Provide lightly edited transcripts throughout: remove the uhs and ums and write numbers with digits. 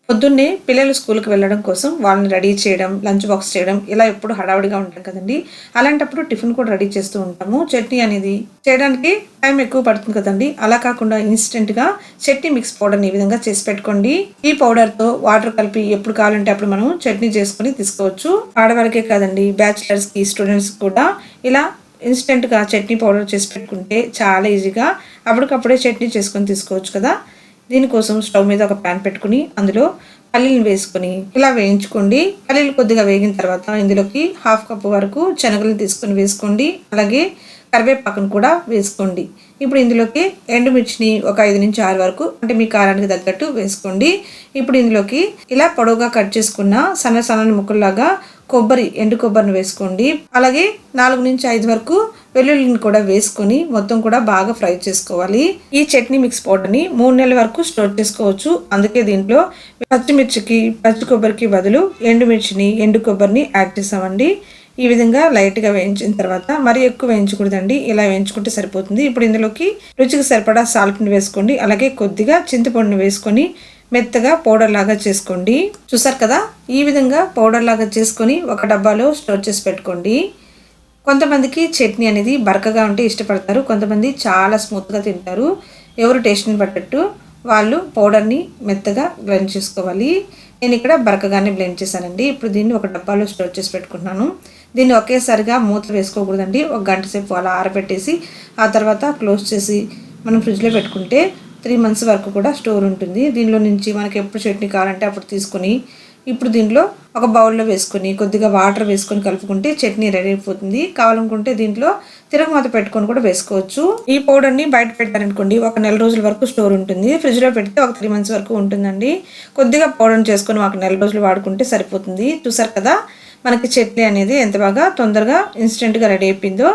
పొద్దున్నే పిల్లలు స్కూల్కి వెళ్ళడం కోసం వాళ్ళని రెడీ చేయడం, లంచ్ బాక్స్ చేయడం ఇలా ఎప్పుడు హడావుడిగా ఉంటాం కదండి. అలాంటప్పుడు టిఫిన్ కూడా రెడీ చేస్తూ ఉంటాము. చట్నీ అనేది చేయడానికి టైం ఎక్కువ పడుతుంది కదండి. అలా కాకుండా ఇన్స్టెంట్గా చట్నీ మిక్స్ పౌడర్ని ఈ విధంగా చేసి పెట్టుకోండి. ఈ పౌడర్తో వాటర్ కలిపి ఎప్పుడు కావాలంటే అప్పుడు మనం చట్నీ చేసుకొని తీసుకోవచ్చు. ఆడవారికే కాదండి, బ్యాచిలర్స్కి, స్టూడెంట్స్కి కూడా ఇలా ఇన్స్టెంట్గా చట్నీ పౌడర్ చేసి పెట్టుకుంటే చాలా ఈజీగా అప్పటికప్పుడే చట్నీ చేసుకొని తీసుకోవచ్చు కదా. దీనికోసం స్టవ్ మీద ఒక ప్యాన్ పెట్టుకుని అందులో పల్లీలు వేసుకొని ఇలా వేయించుకోండి. పల్లీలు కొద్దిగా వేగిన తర్వాత ఇందులోకి 1/2 కప్పు వరకు శనగలు తీసుకొని వేసుకోండి. అలాగే కరివేపాకును కూడా వేసుకోండి. ఇప్పుడు ఇందులోకి ఎండుమిర్చిని ఒక 5 నుంచి 6 వరకు, అంటే మీ కారానికి తగ్గట్టు వేసుకోండి. ఇప్పుడు ఇందులోకి ఇలా పొడవుగా కట్ చేసుకున్న సన్నని ముక్కల్లాగా ఎండు కొబ్బరిని వేసుకోండి. అలాగే 4 నుంచి 5 వరకు వెల్లుల్లిని కూడా వేసుకొని మొత్తం కూడా బాగా ఫ్రై చేసుకోవాలి. ఈ చట్నీ మిక్స్ పౌడర్ని 3 నెలల వరకు స్టోర్ చేసుకోవచ్చు. అందుకే దీంట్లో పచ్చిమిర్చికి, పచ్చి కొబ్బరికి బదులు ఎండుమిర్చిని, ఎండు కొబ్బరిని యాడ్ చేసామండి. ఈ విధంగా లైట్గా వేయించిన తర్వాత మరీ ఎక్కువ వేయించకూడదండి, ఇలా వేయించుకుంటే సరిపోతుంది. ఇప్పుడు ఇందులోకి రుచికి సరిపడా సాల్ట్ని వేసుకోండి. అలాగే కొద్దిగా చింతపండుని వేసుకొని మెత్తగా పౌడర్ లాగా చేసుకోండి. చూసారు కదా, ఈ విధంగా పౌడర్ లాగా చేసుకొని ఒక డబ్బాలో స్టోర్ చేసి పెట్టుకోండి. కొంతమందికి చట్నీ అనేది బరకగా ఉంటే ఇష్టపడతారు, కొంతమంది చాలా స్మూత్గా తింటారు. ఎవరు టేస్ట్ని పట్టట్టు వాళ్ళు పౌడర్ని మెత్తగా బ్లెండ్ చేసుకోవాలి. నేను ఇక్కడ బరకగానే బ్లెండ్ చేశానండి. ఇప్పుడు దీన్ని ఒక డబ్బాలో స్టోర్ చేసి పెట్టుకుంటున్నాను. దీన్ని ఒకేసారిగా మూత వేసుకోకూడదండి. 1 గంట సేపు అలా ఆరబెట్టేసి ఆ తర్వాత క్లోజ్ చేసి మనం ఫ్రిడ్జ్లో పెట్టుకుంటే 3 మంత్స్ వరకు కూడా స్టోర్ ఉంటుంది. దీనిలో నుంచి మనకి ఎప్పుడు చట్నీ కావాలంటే అప్పుడు తీసుకొని ఇప్పుడు దీంట్లో ఒక బౌల్లో వేసుకొని కొద్దిగా వాటర్ వేసుకొని కలుపుకుంటే చట్నీ రెడీ అయిపోతుంది. కావాలనుకుంటే దీంట్లో తిరగమాత పెట్టుకొని కూడా వేసుకోవచ్చు. ఈ పౌడర్ని బయట పెట్టారనుకోండి 1 నెల రోజుల వరకు స్టోర్ ఉంటుంది. ఫ్రిడ్జ్లో పెడితే ఒక 3 మంత్స్ వరకు ఉంటుందండి. కొద్దిగా పౌడర్ని చేసుకొని 1 నెల రోజులు వాడుకుంటే సరిపోతుంది. చూసారు కదా మనకి చట్నీ అనేది ఎంత బాగా తొందరగా ఇన్స్టెంట్గా రెడీ అయిపోయిందో.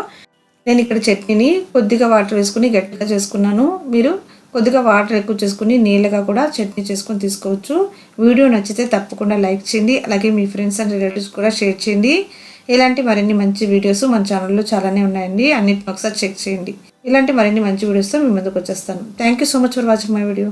నేను ఇక్కడ చట్నీని కొద్దిగా వాటర్ వేసుకుని గట్టిగా చేసుకున్నాను. మీరు కొద్దిగా వాటర్ ఎక్కువ చేసుకుని నీళ్ళగా కూడా చట్నీ చేసుకొని తీసుకోవచ్చు. వీడియో నచ్చితే తప్పకుండా లైక్ చేయండి. అలాగే మీ ఫ్రెండ్స్ అండ్ రిలేటివ్స్ కూడా షేర్ చేయండి. ఇలాంటి మరిన్ని మంచి వీడియోస్ మన ఛానల్లో చాలానే ఉన్నాయండి, అన్నిటిని ఒకసారి చెక్ చేయండి. ఇలాంటి మరిన్ని మంచి వీడియోస్తో మీ ముందుకు వచ్చేస్తాను. Thank you so much for watching my video.